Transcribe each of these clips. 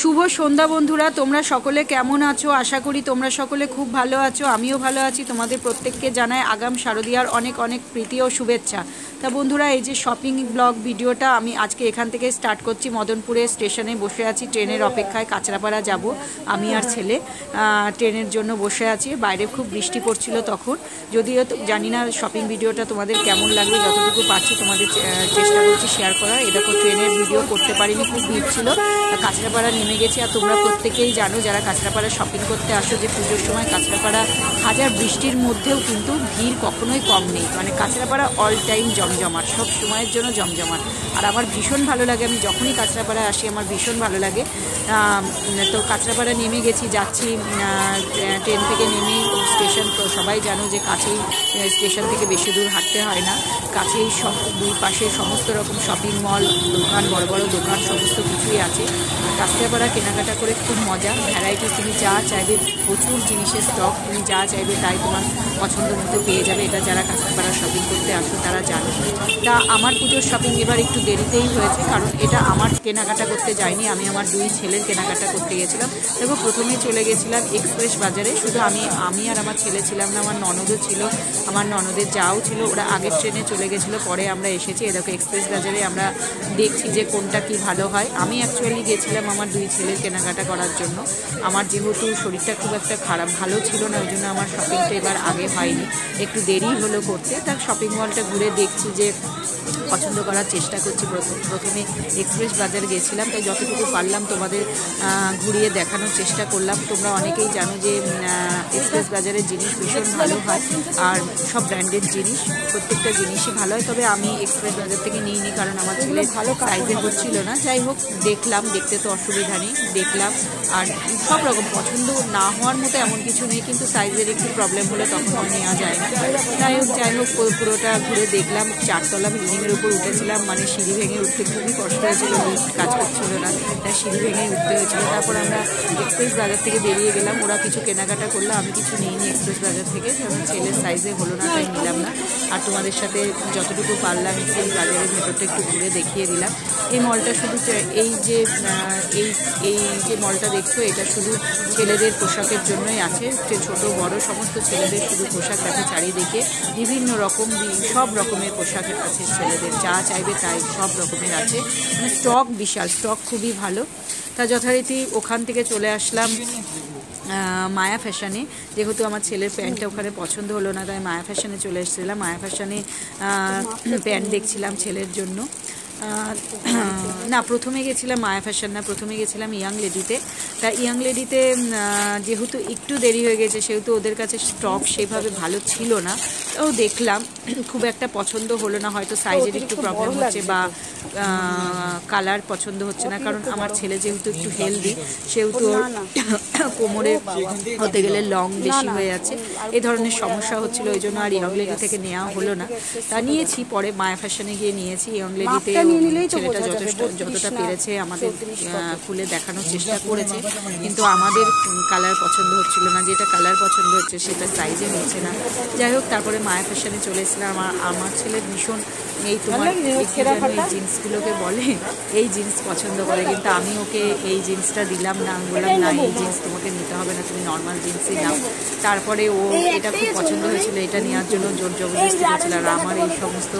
শুভ সন্ধ্যা বন্ধুরা, তোমরা সকলে কেমন আছো? আশা করি তোমরা সকলে খুব ভালো আছো। আমিও ভালো আছি। তোমাদের প্রত্যেককে জানাই আগাম শারদীয়ার অনেক অনেক প্রীতি ও শুভেচ্ছা। তা বন্ধুরা, এই যে শপিং ব্লগ ভিডিওটা আমি আজকে এখান থেকে স্টার্ট করছি। মদনপুরে স্টেশনে বসে আছি, ট্রেনের অপেক্ষায়। কাঁচরাপাড়া যাব আমি আর ছেলে, ট্রেনের জন্য বসে আছি। বাইরে খুব বৃষ্টি পড়ছিল তখন। যদিও জানি না শপিং ভিডিওটা তোমাদের কেমন লাগবে, যতটুকু পারছি তোমাদের চেষ্টা করছি শেয়ার করার। এ দেখো, ট্রেনের ভিডিও করতে পারিনি, খুব ভিড় ছিল। কাঁচরাপাড়া নেমে গেছি। আর তোমরা প্রত্যেকেই জানো, যারা কাঁচরাপাড়া শপিং করতে আসো, যে পুজোর সময় কাঁচরাপাড়া হাজার বৃষ্টির মধ্যেও কিন্তু ভিড় কখনোই কম নেই। মানে কাঁচরাপাড়া অল টাইম জমজমাট, সব সময়ের জন্য জমজমাট। আর আমার ভীষণ ভালো লাগে, আমি যখনই কাঁচরাপাড়ায় আসি আমার ভীষণ ভালো লাগে। তো কাঁচরাপাড়া নেমে গেছি, যাচ্ছি। ট্রেন থেকে নেমেই স্টেশন, তো সবাই জানো যে কাছেই, স্টেশন থেকে বেশি দূর হাঁটতে হয় না। কাছেই সব দুই পাশে সমস্ত রকম শপিং মল, দোকান, বড় বড় দোকান, সমস্ত কিছুই আছে। কাঁচরাপাড়া কেনাকাটা করে খুব মজা। ভ্যারাইটিস, তুমি যা চাইবে, প্রচুর জিনিসের স্টক, তুমি যা চাইবে তাই তোমার পছন্দ মতো পেয়ে যাবে। এটা যারা কাঁচরাপাড়া শপিং করতে আসো তারা জানো। তা আমার পুজোর শপিং এবার একটু দেরিতেই হয়েছে, কারণ এটা আমার কেনাকাটা করতে যাইনি, আমি আমার দুই ছেলের কেনাকাটা করতে গেছিলাম। দেখো, প্রথমেই চলে গেছিলাম এক্সপ্রেস বাজারে। শুধু আমি আর আমার ছেলে ছিলাম না, আমার ননদও ছিল, আমার ননদের যাও ছিল। ওরা আগের ট্রেনে চলে গেছিলো, পরে আমরা এসেছি। এ দেখো, এক্সপ্রেস বাজারে আমরা দেখছি যে কোনটা কি ভালো হয়। আমি অ্যাকচুয়ালি গেছিলাম আমার দুই ছেলের কেনাকাটা করার জন্য। আমার যেহেতু শরীরটা খুব একটা খারাপ, ভালো ছিল না, ওই জন্য আমার শপিংটা এবার আগে হয়নি, একটু দেরি হলো করতে। তার শপিং মলটা ঘুরে দেখছি যে পছন্দ করার চেষ্টা করছি। প্রথমে এক্সপ্রেস বাজারে গেছিলাম, তাই যতটুকু পারলাম তোমাদের ঘুরিয়ে দেখানোর চেষ্টা করলাম। তোমরা অনেকেই জানো যে এক্সপ্রেস বাজারের জিনিস ভীষণ ভালো হয়, আর সব ব্র্যান্ডেড জিনিস, প্রত্যেকটা জিনিসই ভালো হয়। তবে আমি এক্সপ্রেস বাজার থেকে নিইনি, কারণ আমার ছেলে ভালো সাইজে হচ্ছিল না। যাই হোক, দেখলাম, দেখতে তো অসুবিধা নেই, দেখলাম। আর সব রকম পছন্দ না হওয়ার মতো এমন কিছু নেই, কিন্তু সাইজের একটু প্রবলেম হলে তখন নেওয়া যায় না। যাই হোক পুরোটা ঘুরে দেখলাম। 4তলা বিল্ডিংয়ের উপর উঠেছিলাম, মানে সিঁড়ি ভেঙে উঠতে খুবই কষ্ট হয়েছিল, লিফট কাজ করছিল না, তাই সিঁড়ি ভেঙে উঠতে হয়েছিল। তারপর আমরা এক্সপ্রেস বাজার থেকে বেরিয়ে গেলাম। ওরা কিছু কেনাকাটা করলো, আমি কিছু নিইনি এক্সপ্রেস বাজার থেকে, কারণ ছেলের সাইজে হলো না, তাই নিলাম না। আর তোমাদের সাথে যতটুকু পারলাম এক্সপ্রেস বাজারের ভেতরটা একটু ঘুরে দেখিয়ে দিলাম। এই মলটা শুধু, এই যে মলটা দেখছো, এটা শুধু ছেলেদের পোশাকের জন্যই আছে। ছোট বড় সমস্ত ছেলেদের শুধু পোশাক আছে চারিদিকে, বিভিন্ন রকম, সব রকমের পোশাক আছে ছেলেদের, যা চাইবে তাই সব রকমের আছে। মানে স্টক বিশাল, স্টক খুবই ভালো। তা যথারীতি ওখান থেকে চলে আসলাম মায়া ফ্যাশনে। যেহেতু আমার ছেলের প্যান্টটা ওখানে পছন্দ হলো না, তাই মায়া ফ্যাশনে চলে এসেছিলাম। মায়া ফ্যাশনে প্যান্ট দেখছিলাম ছেলের জন্য। না, প্রথমে গেছিলাম মায়া ফ্যাশন না, প্রথমে গেছিলাম ইয়াং লেডিতে। তা ইয়াং লেডিতে যেহেতু একটু দেরি হয়ে গেছে, সেহেতু ওদের কাছে স্টক সেভাবে ভালো ছিল না। তো দেখলাম, খুব একটা পছন্দ হলো না, হয়তো সাইজের একটু প্রবলেম হচ্ছে বা কালার পছন্দ হচ্ছে না। কারণ আমার ছেলে যেহেতু একটু হেলদি, সেহেতু কোমরে হতে গেলে লং বেশি হয়ে যাচ্ছে, এ ধরনের সমস্যা হচ্ছিল, ওই জন্য আর ইয়ং লেডি থেকে নেওয়া হলো না। তা নিয়েছি পরে মায়া ফ্যাশনে গিয়ে নিয়েছি। ইয়ং লেডিতে ছেলেটা যতটা পেরেছে আমাদের খুলে দেখানোর চেষ্টা করেছে, কিন্তু আমাদের কালার পছন্দ হচ্ছিল না, যেটা কালার পছন্দ হচ্ছে সেটা সাইজে হচ্ছে না। যাই হোক, তারপরে মায়া ফ্যাশনে চলে এসেছিলাম। আমার ছেলে ভীষণ এই তোমার এই জিন্সগুলোকে বলে, এই জিন্স পছন্দ করে, কিন্তু আমি ওকে এই জিন্সটা দিলাম না। আমি বললাম, না, এই জিন্স তোমাকে নিতে হবে না, তুমি নর্মাল জিন্সই নাও। তারপরে ও এটা খুব পছন্দ হয়েছিল, এটা নেওয়ার জন্য জোর জবরদস্তি করছিল। আর আমার এই সমস্ত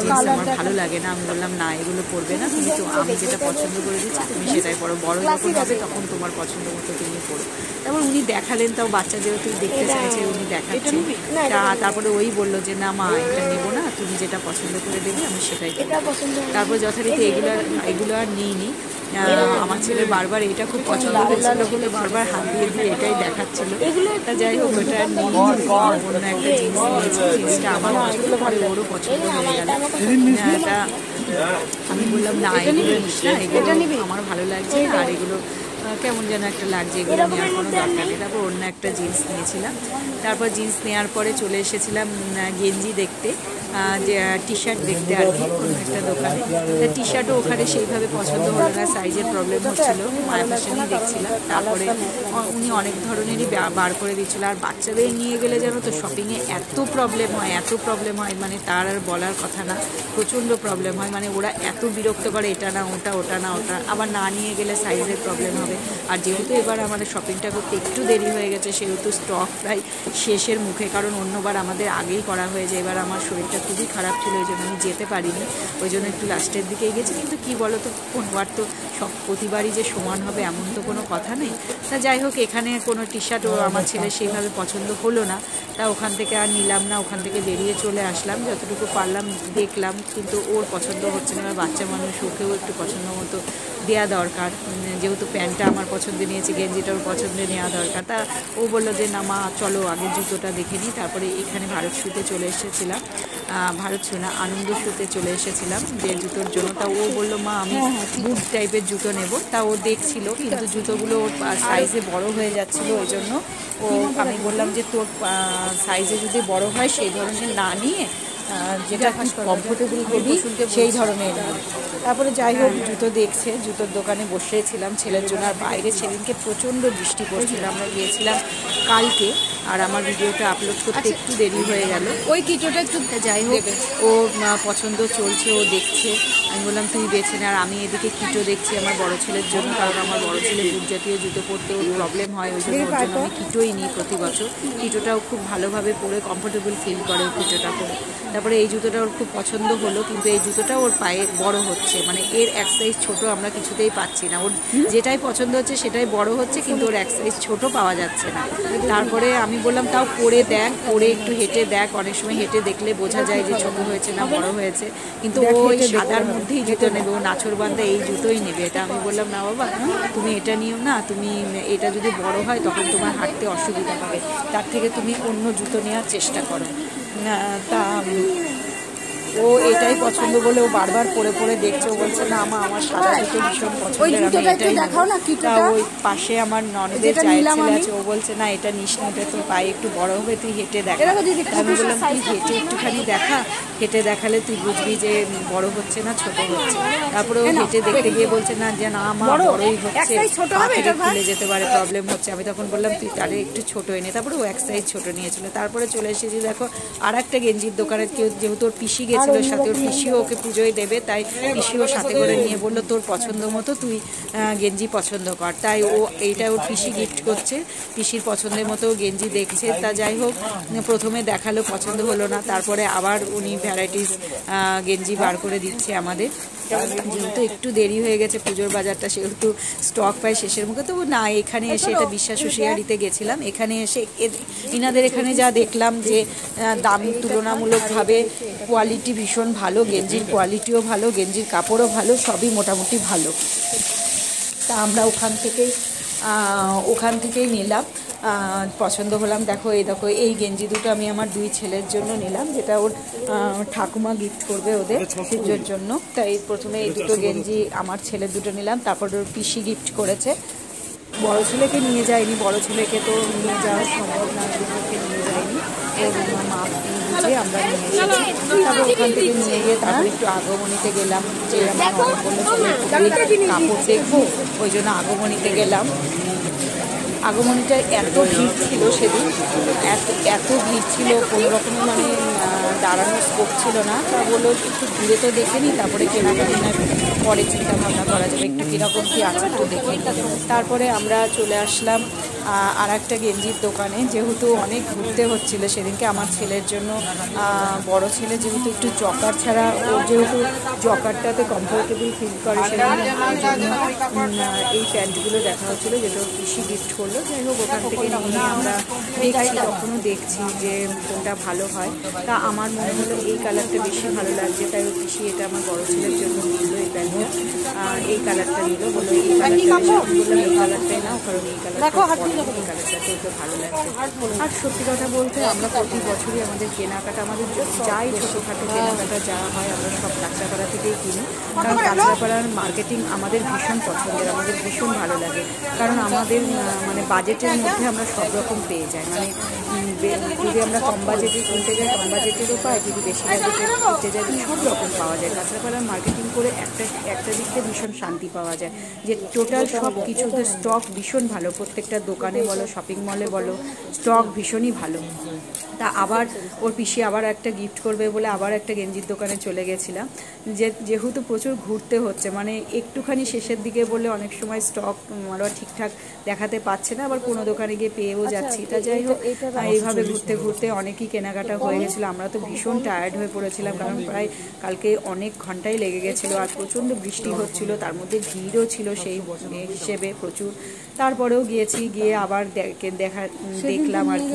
জিন্স আমার ভালো লাগে না। আমি বললাম, না, এগুলো পরবে না, তুমি তো আমি যেটা পছন্দ করে দিচ্ছি তুমি সেটাই পরো, বড় যখন হবে তখন তোমার পছন্দ মতো তুমি পরো। তারপর উনি দেখালেন, তাও বাচ্চা যেহেতু দেখতে চাইছে উনি দেখাচ্ছেন। তারপরে ওই বললো যে, না মা, এটা নেবো না, তুমি যেটা পছন্দ করে দেবে আমি সেটাই করবো। তারপর যথারীতি এগুলো আর নিইনি। আমার ছেলের বারবার এটা খুব পছন্দ হয়েছিল বলে বারবার হাত দিয়ে দিয়ে এটাই দেখাচ্ছিল। তা যাই হোক, ওটা আর নিইনি, অন্য একটা জিনিস নিয়েছি। জিনিসটা আমার পছন্দ করে, ওরও পছন্দ হয়ে গেল। এটা আমি বললাম, না, এগুলো নিস না, এগুলো আমার ভালো লাগছে না, আর এগুলো কেমন যেন একটা লাগছে, এগুলো নেওয়ার কোনো দরকার নেই। তারপর অন্য একটা জিন্স নিয়েছিলাম। তারপর জিন্স নেওয়ার পরে চলে এসেছিলাম গেঞ্জি দেখতে, যে টি শার্ট দেখতে আর কি, অন্য একটা দোকানে। টি শার্টও ওখানে সেইভাবে পছন্দ হলো না, সাইজের প্রবলেম হচ্ছিলো, মায়া ফ্যাশনই দেখছিলাম। তারপরে উনি অনেক ধরনেরই বার করে দিচ্ছিলো। আর বাচ্চাদের নিয়ে গেলে যেন তো শপিংয়ে এত প্রবলেম হয়, মানে তার আর বলার কথা না, প্রচণ্ড প্রবলেম হয়। মানে ওরা এত বিরক্ত করে, এটা না ওটা, ওটা না ওটা, আবার না নিয়ে গেলে সাইজের প্রবলেম হবে। আর যেহেতু এবার আমাদের শপিংটা করতে একটু দেরি হয়ে গেছে, সেহেতু স্টক প্রায় শেষের মুখে, কারণ অন্যবার আমাদের আগেই করা হয়ে যায়। এবার আমার শরীরটা খুবই খারাপ ছিল, ওই জন্য আমি যেতে পারিনি, ওই জন্য একটু লাস্টের দিকেই গেছি। কিন্তু কি বলো তো, কোনবার তো সব প্রতিবারই যে সমান হবে এমন তো কোনো কথা নেই। তা যাই হোক, এখানে কোনো টি শার্টও আমার ছেলে সেইভাবে পছন্দ হলো না, তা ওখান থেকে আর নিলাম না, ওখান থেকে বেরিয়ে চলে আসলাম। যতটুকু পারলাম দেখলাম, কিন্তু ওর পছন্দ হচ্ছে না। বাচ্চা মানুষ, ওকেও একটু পছন্দ মতো দেওয়া দরকার, যেহেতু প্যান্টটা আমার পছন্দে নিয়েছে, গেঞ্জিটা ওর পছন্দে নেওয়া দরকার। তা ও বললো যে না মা চলো আগে জুতোটা দেখে নিই। তারপরে এখানে ভারত শুতে চলে এসেছিলাম, ভারত শু না আনন্দ শুতে চলে এসেছিলাম যে জুতোর জন্য। তা ও বললো মা আমি বুট টাইপের জুতো নেব। তা ও দেখছিল, কিন্তু জুতোগুলো ওর সাইজে বড় হয়ে যাচ্ছিলো, ওই জন্য আমি বললাম যে তোর সাইজে যদি বড় হয় সেই ধরনের না নিয়ে যেটা কমফোর্টেবল হবি সেই ধরনের। তারপরে যাই হোক, জুতো দেখছে, জুতোর দোকানে বসেছিলাম ছেলের জন্য। আর বাইরে সেদিনকে প্রচণ্ড বৃষ্টি পড়ছিল, আমরা গিয়েছিলাম কালকে, আর আমার ভিডিওটা আপলোড করতে একটু দেরি হয়ে গেল। ওই কিটোটা একটু, যাই হোক ও পছন্দ চলছে, ও দেখছে। আমি বললাম তুই বেছে নে। আর আমি এদিকে কিটো দেখছি আমার বড় ছেলের জন্য, কারণ আমার বড় ছেলে বুট জাতীয় জুতো পরতে ওর প্রবলেম হয়, ওই জন্য ওর জন্য আমি কিটোই নিই প্রতি বছর। কিটোটাও খুব ভালোভাবে পরে কমফোর্টেবল ফিল করে কিটোটা পরে। তারপরে এই জুতোটা ওর খুব পছন্দ হলো, কিন্তু এই জুতোটা ওর পায়ে বড় হচ্ছে, মানে এর এক সাইজ ছোটো আমরা কিছুতেই পাচ্ছি না। ওর যেটাই পছন্দ হচ্ছে সেটাই বড় হচ্ছে, কিন্তু ওর এক সাইজ ছোটো পাওয়া যাচ্ছে না। তারপরে আমি বললাম তাও পরে দেখ, পরে একটু হেঁটে দেখ, অনেক সময় হেঁটে দেখলে বোঝা যায় যে ছোটো হয়েছে না বড় হয়েছে। কিন্তু ও ওই সাদার মধ্যেই জুতো নেবে, ও নাছর বান্ধা এই জুতোই নেবে। এটা আমি বললাম না বাবা তুমি এটা নিও না, তুমি এটা যদি বড় হয় তখন তোমার হাঁটতে অসুবিধা হবে, তার থেকে তুমি অন্য জুতো নেওয়ার চেষ্টা করো। তা ও এটাই পছন্দ বলে ও বারবার পরে পরে দেখছে। ও বলছে না আমার সাদা জুতো ভীষণ পছন্দের, আমি এটাই নেবো। তা ওই পাশে আমার ননদের চায়ের ছেলে আছে, ও বলছে না এটা নিস না, এটা তোর পায়ে একটু বড় হবে, তুই হেঁটে দেখা। আমি বললাম তুই হেঁটে একটুখানি দেখা, হেঁটে দেখালে তুই বুঝবি যে বড় হচ্ছে না ছোট হচ্ছে। তারপরে ও হেঁটে দেখতে গিয়ে বলছে না যে না আমার বড়ই হচ্ছে, পা থেকে খুলে যেতে পারে, প্রবলেম হচ্ছে। আমি তখন বললাম তুই তাহলে একটু ছোট এনে। তারপরে ও এক সাইজ ছোট নিয়েছিল। তারপরে চলে এসেছি দেখো আর একটা গেঞ্জির দোকানে, কেউ যেহেতু ওর পিসি গেছিল সাথে, ওর পিসিও ওকে পুজোয় দেবে, তাই পিসিও সাথে করে নিয়ে বললো তোর পছন্দ মতো তুই গেঞ্জি পছন্দ কর। তাই ও এইটা ওর পিসি গিফট করছে, পিসির পছন্দের মতো গেঞ্জি দেখছে। তা যাই হোক, প্রথমে দেখালো পছন্দ হলো না, তারপরে আবার উনি ভ্যারাইটিস গেঞ্জি বার করে দিচ্ছে আমাদের। যেহেতু একটু দেরি হয়ে গেছে, পুজোর বাজারটা সেহেতু স্টক পায় শেষের মুখে। তো না, এখানে এসে এটা বিশ্বাস হুঁশিয়ারিতে গেছিলাম, এখানে এসে ইনাদের এখানে যা দেখলাম যে দাম তুলনামূলকভাবে কোয়ালিটি ভীষণ ভালো, গেঞ্জির কোয়ালিটিও ভালো, গেঞ্জির কাপড়ও ভালো, সবই মোটামুটি ভালো। তা আমরা ওখান থেকেই নিলাম, পছন্দ হলাম। দেখো এই গেঞ্জি দুটো আমি আমার দুই ছেলের জন্য নিলাম, যেটা ওর ঠাকুমা গিফট করবে ওদের পুজোর জন্য। তাই প্রথমে এই দুটো গেঞ্জি আমার ছেলের দুটো নিলাম, তারপর ওর পিসি গিফট করেছে। বড় ছেলেকে নিয়ে যায়নি, বড় ছেলেকে তো নিয়ে যাওয়া সম্ভব না, দুটোকে নিয়ে যায়নি, ওর মা বুঝে আমরা নিয়ে এসেছি। তারপর ওখান থেকে নিয়ে গিয়ে তারপর একটু আগমনীতে গেলাম, যে আমার বললো কাপড় দেখবো, ওই জন্য আগমনীতে গেলাম। আগমনীটা এত ভিড় ছিল সেদিন, এত ভিড় ছিল, কোনো রকমের মানে দাঁড়ানোর স্কোপ ছিল না। তা বললো একটু ঘুরে তো দেখে নিই, তারপরে কেনাকাটি না পরে চিন্তা ভাবনা করা যাবে, একটু কীরকম কী আছে একটু দেখে। তারপরে আমরা চলে আসলাম আর একটা গেঞ্জির দোকানে, যেহেতু অনেক ঘুরতে হচ্ছিলো সেদিনকে আমার ছেলের জন্য। বড় ছেলে যেহেতু একটু জকার ছাড়া, ওর যেহেতু জকারটাতে কমফোর্টেবল ফিল করে, সেজন্য এই প্যান্টগুলো দেখা হচ্ছিলো, যেটা ওর পিসি গিফট করলো। যাই হোক, ওখান থেকে নিয়ে আমরা দেখছি, তখনও দেখছি যে কোনটা ভালো হয়। তা আমার মনে হলো এই কালারটা বেশি ভালো লাগছে, তাই ওর পিসি এটা আমার বড় ছেলের জন্য নিল এই প্যান্টটা, এই কালারটা নিল। বললো এই কালারটা, বললাম এই কালারটাই নাও, কারণ এই কালারটাতে ওকে ভালো লাগছে। আর সত্যি কথা বলতে আমরা প্রতি বছরই আমাদের কেনাকাটা, আমাদের যাই ছোটোখাটো কেনাকাটা যা হয় আমরা সব কাঁচাপাড়া থেকেই কিনি। কারণ কাঁচরাপাড়ার মার্কেটিং আমাদের ভীষণ পছন্দের, আমাদের ভীষণ ভালো লাগে। কারণ আমাদের মানে বাজেটের মধ্যে আমরা সব রকম পেয়ে যাই। মানে যদি আমরা কম বাজেটে কিনতে যাই কম বাজেটেরও পাই, যদি বেশি বাজেটে কিনতে যাই সব রকম পাওয়া যায়। কাঁচরাপাড়ার মার্কেটিং করে একটা দিক থেকে ভীষণ শান্তি পাওয়া যায় যে টোটাল সব কিছুতে স্টক ভীষণ ভালো। প্রত্যেকটা দোকানে বলো, শপিং মলে বলো, স্টক ভীষণই ভালো। তা আবার ওর পিসি আবার একটা গিফট করবে বলে আবার একটা গেঞ্জির দোকানে চলে গেছিলাম। যেহেতু প্রচুর ঘুরতে হচ্ছে, মানে একটুখানি শেষের দিকে বলে অনেক সময় স্টক আমরা ঠিকঠাক দেখাতে পাচ্ছে না, আবার কোনো দোকানে গিয়ে পেয়েও যাচ্ছি। তা যাই হোক, এইভাবে ঘুরতে ঘুরতে অনেকই কেনাকাটা হয়ে গেছিলো। আমরা তো ভীষণ টায়ার্ড হয়ে পড়েছিলাম, কারণ প্রায় কালকে অনেক ঘন্টাই লেগে গেছিলো, আর প্রচণ্ড বৃষ্টি হচ্ছিলো, তার মধ্যে ভিড়ও ছিল সেই হিসেবে প্রচুর। তারপরেও গিয়েছি, গিয়ে আবার দেখলাম আর কি।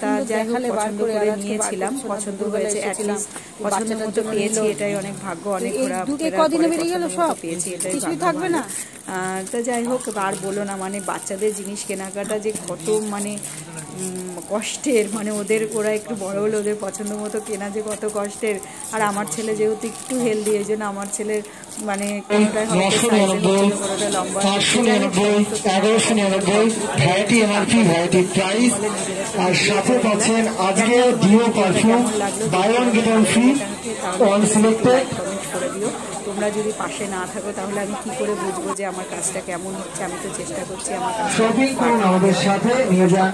তা যাই হোক, পছন্দ করে নিয়েছিলাম, পছন্দ হয়েছে, অ্যাটলিস্ট পছন্দের মতো পেয়েছি, এটাই অনেক ভাগ্য। অনেক ঘোরাফেরা পেয়েছি, এটাই ভাগ্য। তা যাই হোক, আর বলো না, মানে বাচ্চাদের জিনিস কেনাকাটা যে কত মানে কষ্টের, মানে ওরা একটু বড় হলে ওদের পছন্দ মতো কেনা যে কত কষ্টের। আর আমার ছেলে যেহেতু একটু হেলদি, এই জন্য আমার ছেলের মানে কোনোটাই হয়তো কোনোটা লম্বা, আর সাথে পাচ্ছেন আজকে deo perfume buy one get one free on selected. করে দিও। তোমরা যদি পাশে না থাকো তাহলে আমি কি করে বুঝবো যে আমার কাজটা কেমন হচ্ছে? আমি তো চেষ্টা করছি আমার কাজ। আমাদের সাথে নিয়ে যান।